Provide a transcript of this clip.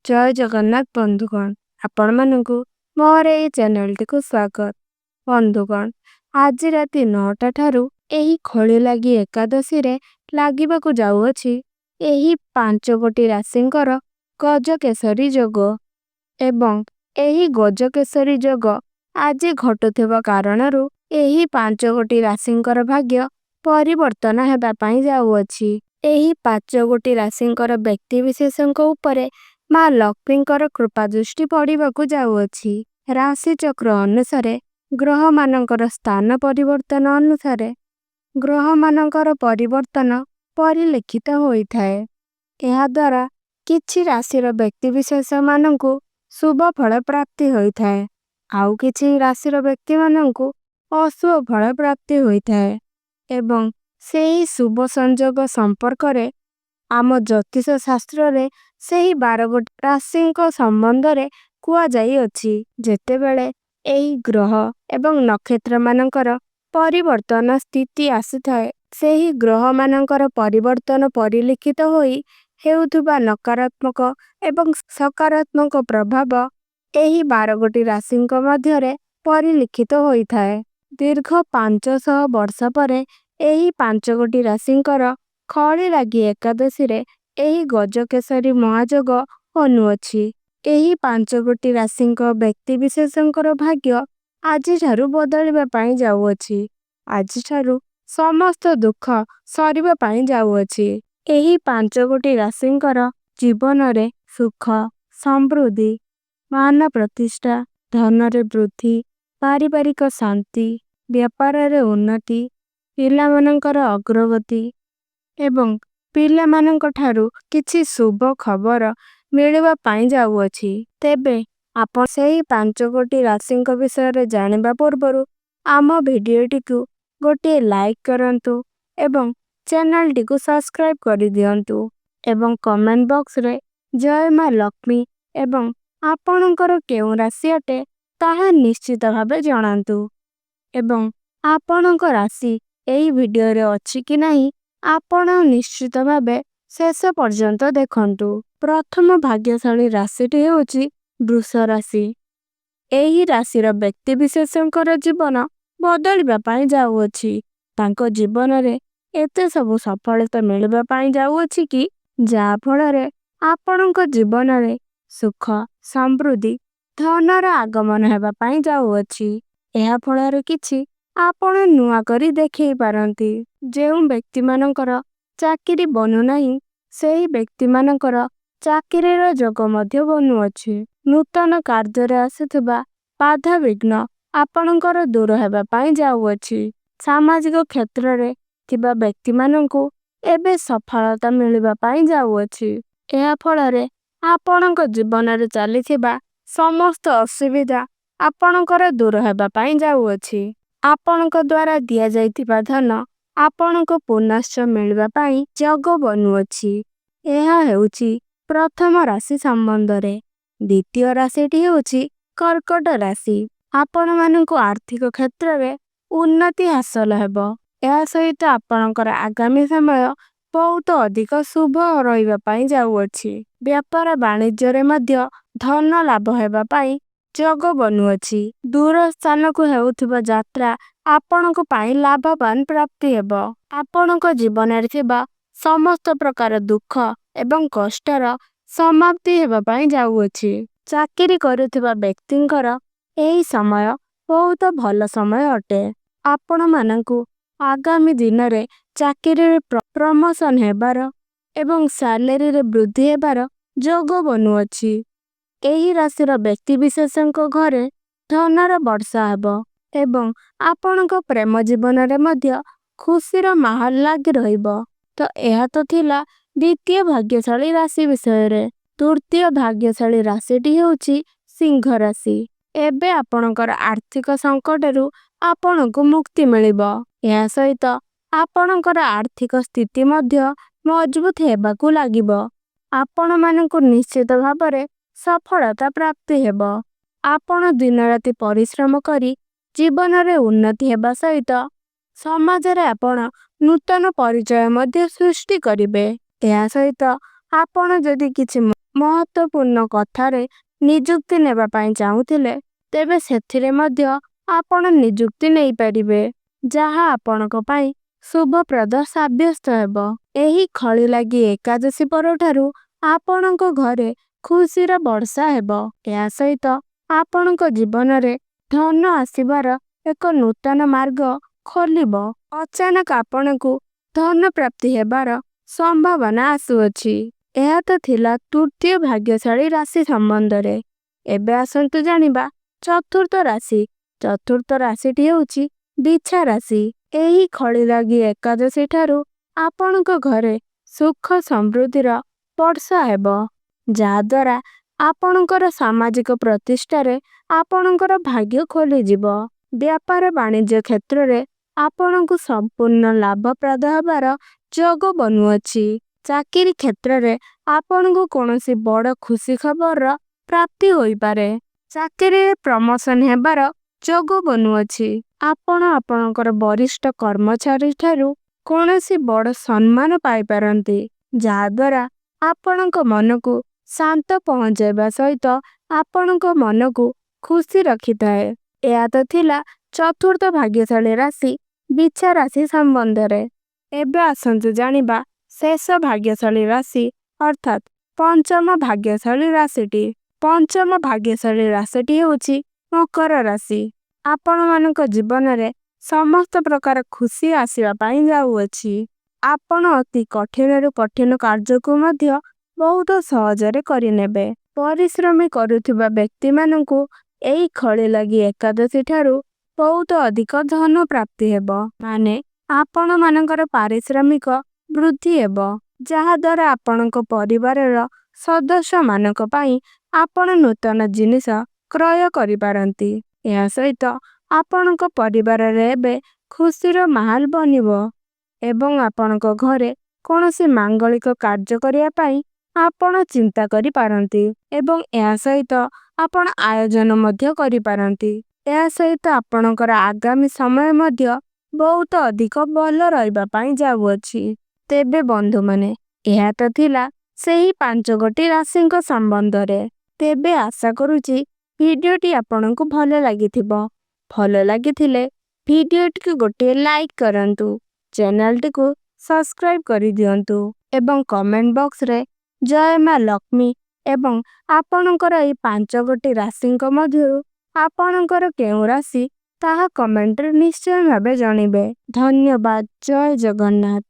जय जगन्नाथ बंधुगण आपण मानू मोर ए चैनल टी स्वागत। बंधुगण आज राति 9टा ठारू एही खड़ी लगी एकादशी रे लागिबाकु जाउअछि एही 5 गोटी राशिंकर गजकेसरी जोग एवं एही गजकेसरी जोग आज घटुथिबा कारणरू एही 5 गोटी राशिंकर भाग्य परिवर्तन हेबा पई जाउअछि। एही 5 गोटी राशिंकर व्यक्ति विशेषंक उपरे माँ लक्ष्मींकर कृपा दृष्टि पड़िबाकु जाउअछि। राशि चक्र अनुसारे ग्रह मानकर स्थान परिवर्तन अनुसारे ग्रह मानकर परिवर्तन परिलिखित होइथाए। एहा द्वारा किछि राशिर व्यक्ति विशेष मानंकु शुभ फल प्राप्ति होइथाए आउ किछि राशिर व्यक्ति मानंकु अशुभ फल प्राप्ति होइथाए एवं सेही शुभ संयोग संपर्क रे आम ज्योतिष शास्त्र रे सेही 12 गोटी राशिंक संबंध रे कुआ जाई अछि। जेतेबेले एही ग्रह एवं नक्षत्र मानकर परिवर्तन स्थिति आसीथाए सेही ग्रह मानकर परिवर्तन परिलिखित होई हेउथुबा नकारात्मक एवं सकारात्मक प्रभाव एही 12 गोटी राशिंक मध्य रे परिलिखित होइथाए। दीर्घ 500 वर्ष परे एही 5 गोटी राशिंकर खड़ी लागी एकादशी रे एही गजकेसरी महाजोग अनुअछि। एही 5 गोटी राशिंक व्यक्ति विशेषंकर भाग्य आजि ठारू बदलिबा पई जाउअछि। आजि ठारू समस्त दुख सरिबा पई जाउअछि। एही 5 गोटी राशिंकर जीवन रे सुख समृद्धि मान प्रतिष्ठा धन रे वृद्धि पारिवारिक शांति व्यापार रे उन्नति पिला मानकर अग्रगति एवं पिला मानक ठारू किछि शुभ खबर मिलिबा पई जाउअछि। तेबे आपण सेही 5 गोटी राशिंक विषय रे जानिबा पूर्वरु आम भिडियोटी को गोटे लाइक करंतु एवं चैनल टी को सब्सक्राइब कर दियंतु एवं कमेंट बॉक्स रे जय मां लक्ष्मी एवं आपणकर केउ राशि अटे ताहा निश्चित भाबे जणांतु एवं आपणक राशि एही वीडियो रे अछि कि नाही आपण निश्चित भाबे शेष पर्यंत देखंतु। प्रथम भाग्यशाली राशिटी हेउछि वृष राशि। एही राशिर व्यक्ति विशेषंकर जीवन बदलिबा पई जाउअछि। तांको जीवन रे एते सब सफलता मिलिबा पई जाउअछि कि जा फल रे आपणक जीवन रे सुख समृद्धि धनर आगमन हेबा पई जाउअछि। एहा फल रे किछि आपण नुआ करी देखै पारंती। जेउ व्यक्ति मानकर चाकरी बनु नाही सेही व्यक्ति मानकर चाकरीर जोग मध्य बनुअछि। नूतन कार्य रे आसीथबा बाधा विघ्न आपणकर दूर हेबा पई जाउअछि। सामाजिक क्षेत्र रे थिबा व्यक्ति मानंकु एबे सफलता मिलिबा पई जाउअछि। एहा फल रे आपणक जीवन रे चलीथिबा समस्त असुविधा आपणकर दूर हेबा पई जाउअछि। आपणक द्वारा दिया जाइथिबा धन आपणक पुनश्च मिलिबा पई जोग बनुअछि। एहा हेउछि प्रथम राशि संबंध रे। द्वितीय राशिटी हेउछि कर्कट राशि। आपण मानंकु आर्थिक क्षेत्र रे उन्नति हासिल हेबो। एहा सहित आपणकर आगामी समय बहुत अधिक शुभ रहिबा पई जाउअछि। व्यापार वाणिज्य रे मध्य धन लाभ हेबा पई जोग बनुअछि। दूर स्थान को हेउथिबा यात्रा आपणक पई लाभवान प्राप्ति हेबो। आपणक जीवन रे थिबा समस्त प्रकार दुख एवं कष्टर समाप्ति हेबा पई जाउअछि। चाकरी करुथिबा व्यक्तिंकर एही समय बहुत भल समय अटे। आपण मानंकु आगामी दिन रे चाकरी रे प्रमोशन हेबार एवं सैलरी रे वृद्धि हेबार जोग बनुअछि। एही राशिर व्यक्ति विशेषंक घरे धनर वर्षा हेबो एवं आपणक प्रेम जीवन रे मध्य खुशीर माहौल लागी रहिबो। तो एहा तो थिला द्वितीय भाग्यशाली राशि विषय रे। तृतीय भाग्यशाली राशिटी हेउछि सिंह राशि। एबे आपणकर आर्थिक संकट रु आपणकु मुक्ति मिलिबो। एहा सहित आपणकर आर्थिक स्थिति मध्य मजबूत हेबाकु लागिबो। आपण मानंकु निश्चित भाबरे सफलता प्राप्ति हेबो। आपण दिन राति परिश्रम करी जीवन रे उन्नति हेबा सहित समाज रे आपण नूतन परिचय मध्य सृष्टि करिवे। एहा सहित आपण जदि किछि ମହତ୍ତ୍ୱପୂର୍ଣ୍ଣ କଥାରେ ନିଯୁକ୍ତି ନେବା ପାଇଁ ଚାହୁଁଥିଲେ ତେବେ ସେଥିରେ ମଧ୍ୟ ଆପଣ ନିଯୁକ୍ତି ନେଇପାରିବେ, ଯାହା ଆପଣଙ୍କ ପାଇଁ ଶୁଭପ୍ରଦ ସାବ୍ୟସ୍ତ ହେବ। ଏହି ଖଳି ଲାଗି ଏକାଦଶୀ ପରଠାରୁ ଆପଣଙ୍କ ଘରେ ଖୁସିର ବର୍ଷା ହେବ। ଏହା ସହିତ ଆପଣଙ୍କ ଜୀବନରେ ଧନ ଆସିବାର ଏକ ନୂତନ ମାର୍ଗ ଖୋଲିବ। ଅଚାନକ ଆପଣଙ୍କୁ ଧନ ପ୍ରାପ୍ତି ହେବାର ସମ୍ଭାବନା ଆସୁଅଛି। ଏହା ତ ଥିଲା ତୃତୀୟ ଭାଗ୍ୟଶାଳୀ ରାଶି ସମ୍ବନ୍ଧରେ। ଏବେ ଆସନ୍ତୁ ଜାଣିବା ଚତୁର୍ଥ ରାଶି। ଚତୁର୍ଥ ରାଶିଟି ହେଉଛି ବିଛା ରାଶି। ଏହି ଖଳି ଲାଗି ଏକାଦଶୀ ଠାରୁ ଆପଣଙ୍କ ଘରେ ସୁଖ ସମୃଦ୍ଧିର ବର୍ଷା ହେବ, ଯାହାଦ୍ୱାରା ଆପଣଙ୍କର ସାମାଜିକ ପ୍ରତିଷ୍ଠାରେ ଆପଣଙ୍କର ଭାଗ୍ୟ ଖୋଲିଯିବ। ବ୍ୟାପାର ବାଣିଜ୍ୟ କ୍ଷେତ୍ରରେ ଆପଣଙ୍କୁ ସମ୍ପୂର୍ଣ୍ଣ ଲାଭପ୍ରଦ ହେବାର ଯୋଗ ବନୁଅଛି। ଚାକିରି କ୍ଷେତ୍ରରେ ଆପଣଙ୍କୁ କୌଣସି ବଡ଼ ଖୁସି ଖବରର ପ୍ରାପ୍ତି ହୋଇପାରେ। ଚାକିରିରେ ପ୍ରମୋସନ ହେବାର ଯୋଗ ବନୁଅଛି। ଆପଣ ଆପଣଙ୍କର ବରିଷ୍ଠ କର୍ମଚାରୀଠାରୁ କୌଣସି ବଡ଼ ସମ୍ମାନ ପାଇପାରନ୍ତି, ଯାହାଦ୍ୱାରା ଆପଣଙ୍କ ମନକୁ ଶାନ୍ତ ପହଞ୍ଚାଇବା ସହିତ ଆପଣଙ୍କ ମନକୁ ଖୁସି ରଖିଥାଏ। ଏହା ତ ଥିଲା ଚତୁର୍ଥ ଭାଗ୍ୟଶାଳୀ ରାଶି ବିଛା ରାଶି ସମ୍ବନ୍ଧରେ। ଏବେ ଆସନ୍ତୁ ଜାଣିବା ଶେଷ ଭାଗ୍ୟଶାଳୀ ରାଶି ଅର୍ଥାତ୍ ପଞ୍ଚମ ଭାଗ୍ୟଶାଳୀ ରାଶିଟି। ପଞ୍ଚମ ଭାଗ୍ୟଶାଳୀ ରାଶିଟି ହେଉଛି ମକର ରାଶି। ଆପଣମାନଙ୍କ ଜୀବନରେ ସମସ୍ତ ପ୍ରକାର ଖୁସି ଆସିବା ପାଇଁ ଯାଉଅଛି। ଆପଣ ଅତି କଠିନରୁ କଠିନ କାର୍ଯ୍ୟକୁ ମଧ୍ୟ ବହୁତ ସହଜରେ କରିନେବେ। ପରିଶ୍ରମୀ କରୁଥିବା ବ୍ୟକ୍ତିମାନଙ୍କୁ ଏହି ଖଳି ଲାଗି ଏକାଦଶୀ ଠାରୁ ବହୁତ ଅଧିକ ଧନ ପ୍ରାପ୍ତି ହେବ। ମାନେ ଆପଣମାନଙ୍କର ପାରିଶ୍ରମିକ ବୃଦ୍ଧି ହେବ, ଯାହାଦ୍ୱାରା ଆପଣଙ୍କ ପରିବାରର ସଦସ୍ୟମାନଙ୍କ ପାଇଁ ଆପଣ ନୂତନ ଜିନିଷ କ୍ରୟ କରିପାରନ୍ତି। ଏହା ସହିତ ଆପଣଙ୍କ ପରିବାରରେ ଏବେ ଖୁସିର ମାହୋଲ ବନିବ ଏବଂ ଆପଣଙ୍କ ଘରେ କୌଣସି ମାଙ୍ଗଳିକ କାର୍ଯ୍ୟ କରିବା ପାଇଁ ଆପଣ ଚିନ୍ତା କରିପାରନ୍ତି ଏବଂ ଏହା ସହିତ ଆପଣ ଆୟୋଜନ ମଧ୍ୟ କରିପାରନ୍ତି। ଏହା ସହିତ ଆପଣଙ୍କର ଆଗାମୀ ସମୟ ମଧ୍ୟ ବହୁତ ଅଧିକ ଭଲ ରହିବା ପାଇଁ ଯାଉଅଛି। ତେବେ ବନ୍ଧୁମାନେ, ଏହା ତ ଥିଲା ସେହି 5ଗୋଟି ରାଶିଙ୍କ ସମ୍ବନ୍ଧରେ। ତେବେ ଆଶା କରୁଛି ଭିଡ଼ିଓଟି ଆପଣଙ୍କୁ ଭଲ ଲାଗିଥିବ। ଭଲ ଲାଗିଥିଲେ ଭିଡ଼ିଓଟିକୁ ଗୋଟିଏ ଲାଇକ୍ କରନ୍ତୁ, ଚ୍ୟାନେଲଟିକୁ ସବସ୍କ୍ରାଇବ୍ କରିଦିଅନ୍ତୁ ଏବଂ କମେଣ୍ଟ ବକ୍ସରେ ଜୟ ମା ଲକ୍ଷ୍ମୀ ଏବଂ ଆପଣଙ୍କର ଏହି 5ଗୋଟି ରାଶିଙ୍କ ମଧ୍ୟରୁ ଆପଣଙ୍କର କେଉଁ ରାଶି ତାହା କମେଣ୍ଟରେ ନିଶ୍ଚୟ ଭାବେ ଜଣାଇବେ। ଧନ୍ୟବାଦ। ଜୟ ଜଗନ୍ନାଥ।